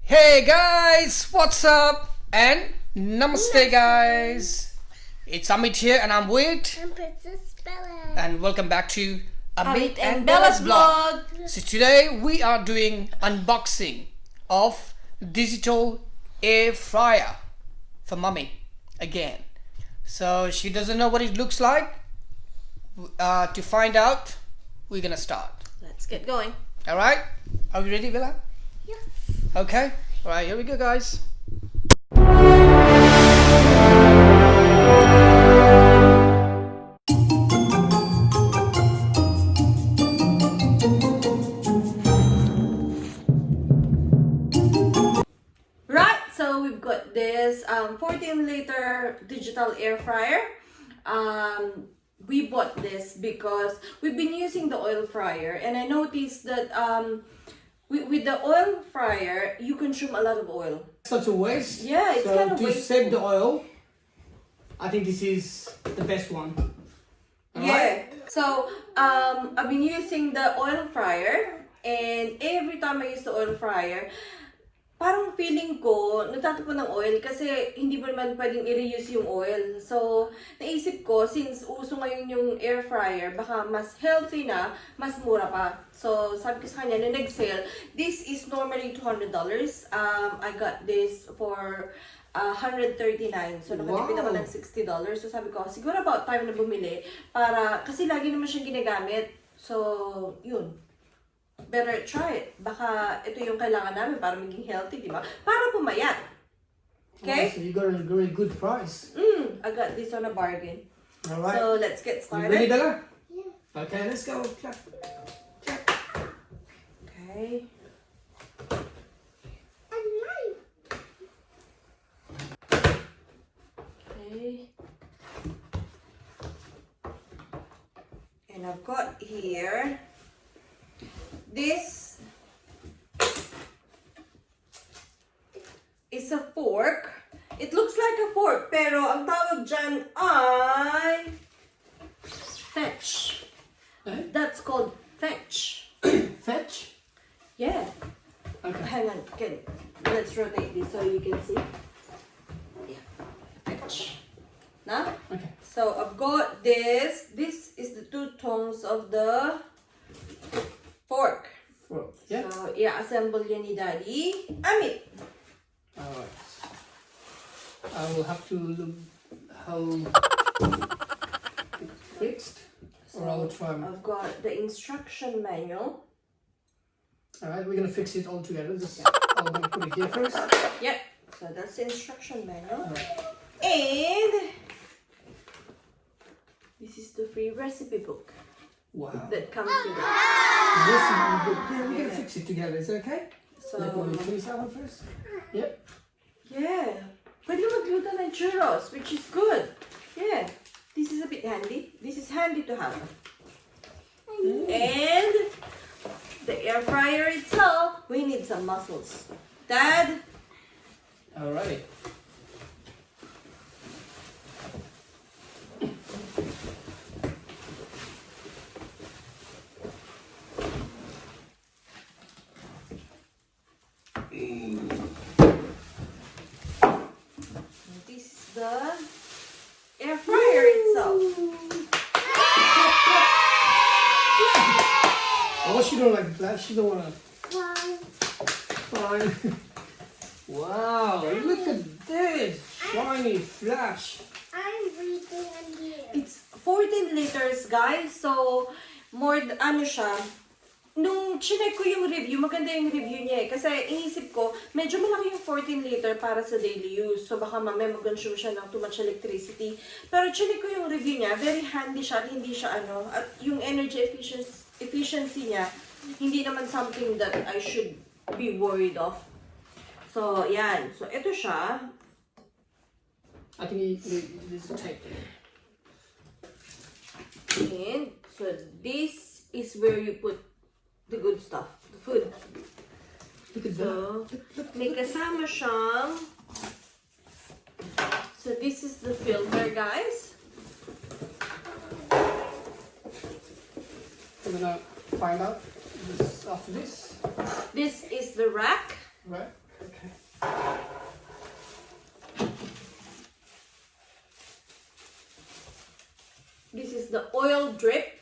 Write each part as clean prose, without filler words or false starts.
Hey guys, what's up? And namaste guys. It's Amit here and I'm with I'm Princess Bella. and welcome back to Amit and Bella's vlog. So today we are doing unboxing of digital air fryer for mommy again. So she doesn't know what it looks like. To find out, we're gonna start. Let's get going. Alright? Are we ready, Bella? Yes. Okay. Alright, here we go guys. Right, so we've got this 14-liter digital air fryer. We bought this because we've been using the oil fryer, and I noticed that with the oil fryer, you consume a lot of oil. Such a waste. Yeah, it's so kind of to wasteful. save the oil, I think this is the best one. Yeah. So I've been using the oil fryer, and every time I use the oil fryer, parang feeling ko, nagtatapon ng oil kasi hindi mo naman pwedeng i-reuse yung oil. So, naisip ko, since uso ngayon yung air fryer, baka mas healthy na, mas mura pa. So, sabi ko sa kanya, na nag-sale, this is normally $200. I got this for $139. So, nakatipid ako ng $60. So, sabi ko, siguro about time na bumili para, kasi lagi naman siyang ginagamit. So, yun. Better try it. Baka ito yung kailangan namin para maging healthy, di ba? Para pumayat. Okay? So you got a very good price. I got this on a bargain. Alright. So, let's get You ready, started. Bella? Yeah. Okay, let's go. Clap. Clap. Okay. A knife. Okay. And I've got here, this is a fork. It looks like a fork, pero ang tawag dyan ay fetch. Eh? That's called fetch. Fetch. Yeah. Okay. Hang on. Let's rotate this so you can see. Yeah. Fetch. Now, Okay. so I've got this. This is the two tongues of the fork. Well, yeah. So, i-assemble yan ni Daddy. Amit! Alright. I will have to look how it's fixed, or I will try. I've got the instruction manual. Alright, we're gonna fix it all together. Just I'm gonna put it here first. Yep. So that's the instruction manual. Alright. And this is the free recipe book Wow. that comes with it. Yes, we're gonna fix it together. Is it okay? So, Let me finish that one first. Yep. yeah. Pwede magluto ng churros, which is good. Yeah. This is a bit handy. This is handy to have. And the air fryer itself, we need some muscles. Dad, Alright. this is the air fryer itself. Oh, she don't like that. She don't wanna. One. Fine. Wow! Look at this shiny flash. I'm reading in here. It's 14 liters, guys. So, more, ano siya, nung chinek ko yung review, maganda yung review niya eh. Kasi inisip ko, medyo malaki yung 14 liter para sa daily use. So, baka mamaya mag-consume siya ng too much electricity. Pero chinek ko yung review niya, very handy siya at hindi siya ano, at yung energy efficiency niya, hindi naman something that I should be worried of. So, yan. So, ito siya. I think it is tape. And, so, this is where you put the good stuff, the food. Look at So, may kasama siyang, so this is the filter, guys. I'm gonna find out this after this. This is the rack. Right? Okay. drip.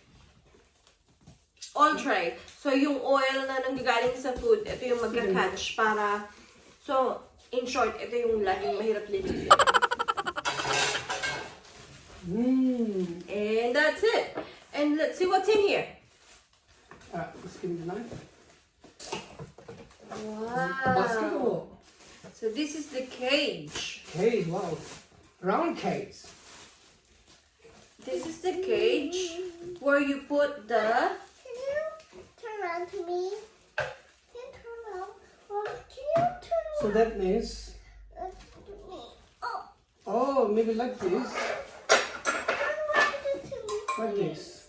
Oil tray. So, yung oil na nanggagaling sa food, ito yung magka-catch para... So, in short, ito yung laging mahirap linisin. And that's it. And let's see what's in here. Let's give me the knife. Wow. Basketball. So this is the cage. Cage, wow. Round cage. This is the cage where you put the... Can you turn around to me? Can you turn around? Well, can you turn around So that means, to me? Oh, oh, maybe like this. turn around to me. Like this.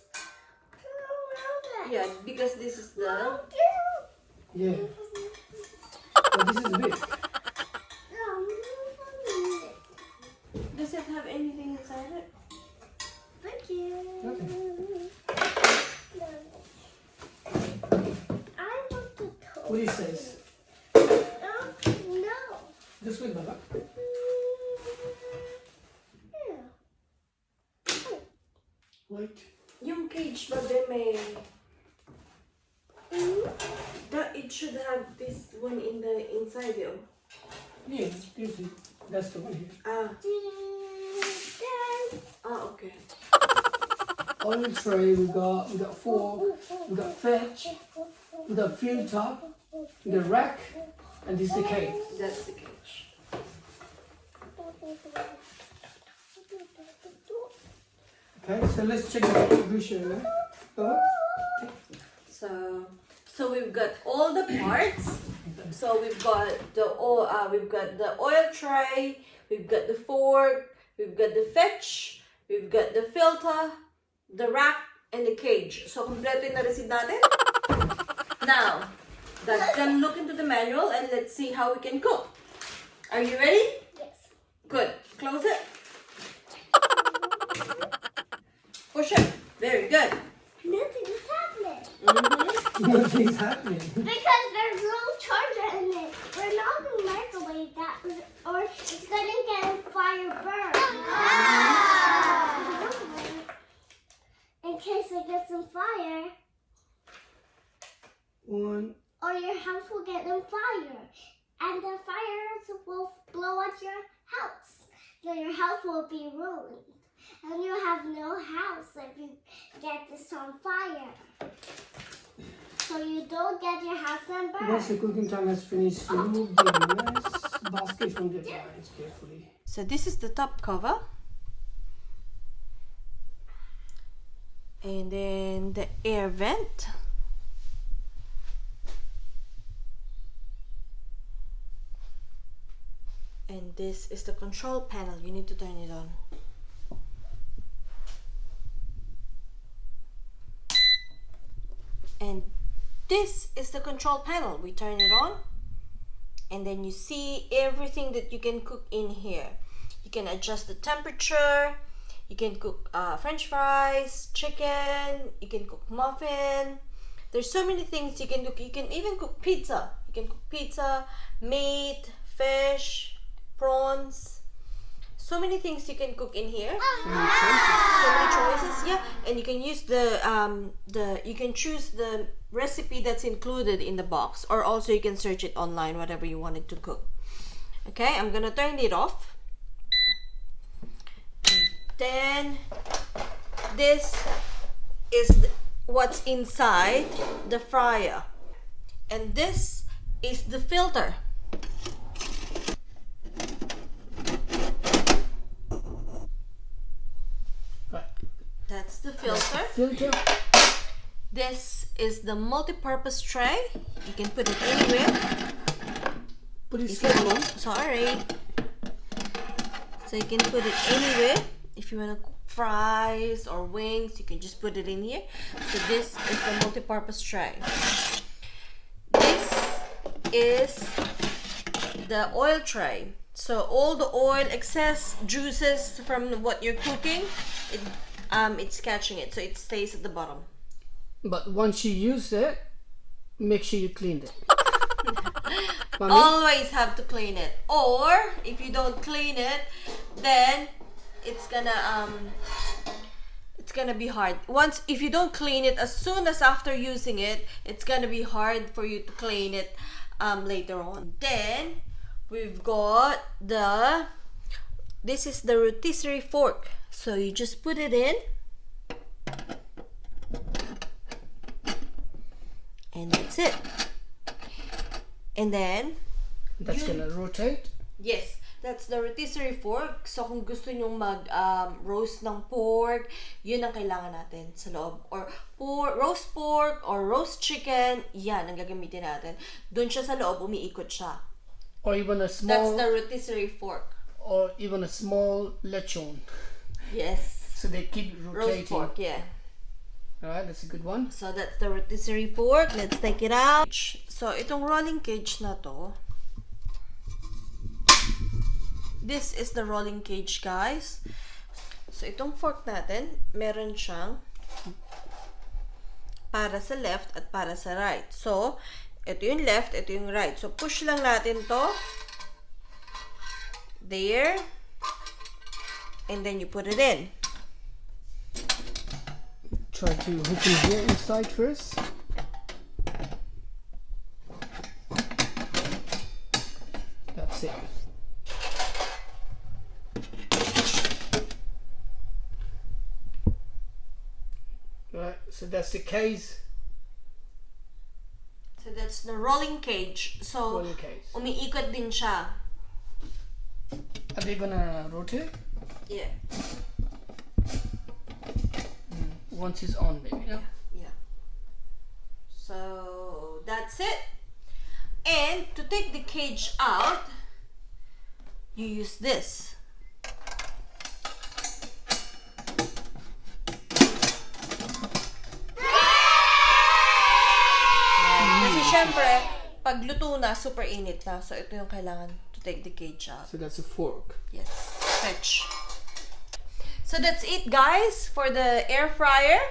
Turn around that. Yeah, because this is the... Yeah. But this is big. Does it have anything inside it? Thank you. Okay. I want to What do you say? No. This way, Baba. Wait. Yung cage ba ba may... It should have this one in the inside though. Yeah, that's the one here. Okay. Oil tray, we got fork, we got fetch, we got filter, we got rack, and this is the cake. That's the cage. Okay, so let's check the distribution. So we've got all the parts. So we've got the oil tray, we've got the fork, we've got the fetch, we've got the filter, the rack, and the cage. So kompleto yung na-receive natin. Now, let's then look into the manual and let's see how we can cook. Are you ready? Yes. Good. Close it. Push it. Very good. Nothing is happening. Nothing's happening. Because there's no charger in it. We're not going to microwave that or it's going to get fire burned. In case it gets on fire, One. or your house will get on fire. And the fires will blow up your house. Then your house will be ruined. And you have no house if you get this on fire. So you don't get your house on burn. Once the cooking time has finished, remove the nice basket from the appliance carefully. So this is the top cover. And then the air vent. And this is the control panel. You need to turn it on. And this is the control panel. We turn it on and then you see everything that you can cook in here. You can adjust the temperature. You can cook French fries, chicken. You can cook muffin. There's so many things you can cook. You can even cook pizza. You can cook pizza, meat, fish, prawns. So many things you can cook in here. So many choices, yeah. And you can use you can choose the recipe that's included in the box, or also you can search it online, whatever you wanted to cook. Okay, I'm gonna turn it off. And then this is what's inside the fryer, and this is the filter. That's the filter. This is the multi-purpose tray. You can put it anywhere. Put it straight. Sorry. So you can put it anywhere. If you want to cook fries or wings, you can just put it in here. So this is the multi-purpose tray. This is the oil tray. So all the oil, excess juices from what you're cooking, it's catching it, so it stays at the bottom. But once you use it, make sure you clean it. Always have to clean it, or if you don't clean it, then it's gonna gonna be hard. If you don't clean it as soon as after using it, it's gonna be hard for you to clean it later on. Then we've got this is the rotisserie fork. So you just put it in. And that's it. And then that's gonna rotate. Yes, that's the rotisserie fork. So kung gusto nyong roast ng pork, yun ang kailangan natin sa loob. Or roast pork or roast chicken, yan ang gagamitin natin. Doon siya sa loob, umiikot siya. Or even a small... That's the rotisserie fork. Or even a small lechon. Yes. So they keep rotating. Roast pork, yeah. Alright, that's a good one. So that's the rotisserie fork. Let's take it out. So itong rolling cage na to, this is the rolling cage, guys. So itong fork natin, meron siyang para sa left at para sa right. So ito yung left, ito yung right. So push lang natin to. There. And then you put it in. Try to hook it here inside first. That's it. Right, so that's the case. So that's the rolling cage. So Rolling cage. umiikot din siya. Are they gonna rotate? Yeah. Once it's on, maybe. Yeah. Yeah. So that's it. And to take the cage out, you use this. Kasi syempre, pag luto na, super init na. So ito yung kailangan to take the cage out. So that's a fork. Yes. Fetch. So that's it, guys, for the air fryer.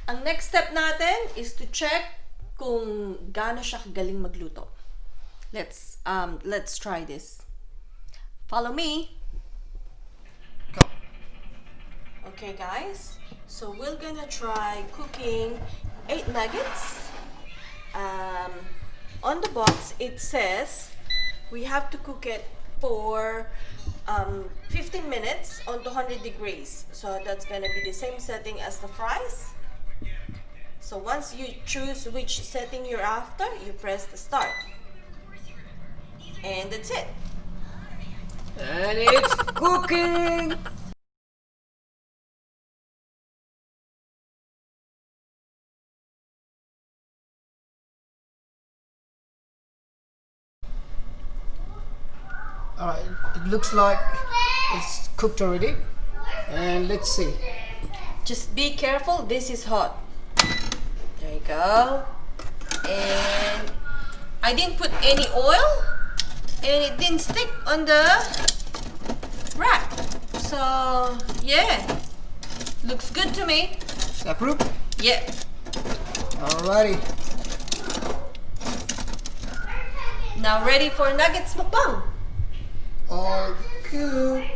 Ang next step natin is to check kung gaano siya kagaling magluto. Let's try this. Follow me. Go. Okay, guys. So we're gonna try cooking 8 nuggets. On the box it says we have to cook it for 15 minutes on 200 degrees. So that's gonna be the same setting as the fries. So once you choose which setting you're after, you press the start. And that's it. And it's cooking! Alright, it looks like it's cooked already. And let's see. Just be careful, this is hot. There you go. And I didn't put any oil and it didn't stick on the wrap. So yeah, looks good to me. Approve? Yeah. Alrighty. Now ready for nuggets mukbang. All good.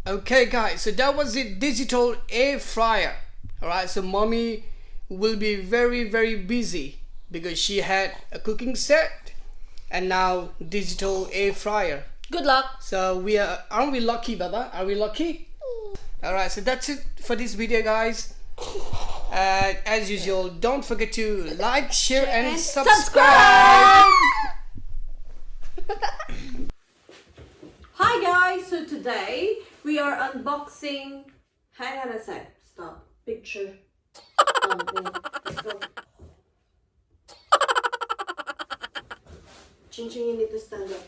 Okay guys, so that was the digital air fryer. Alright, so mommy will be very busy because she had a cooking set and now digital air fryer. Good luck. So aren't we lucky, Baba? Are we lucky? Alright, so that's it for this video, guys. As usual, don't forget to like, share and subscribe. Hi guys, so today we are unboxing. Hang on a sec. Stop. Picture. Let's go. Ching Ching, you need to stand up.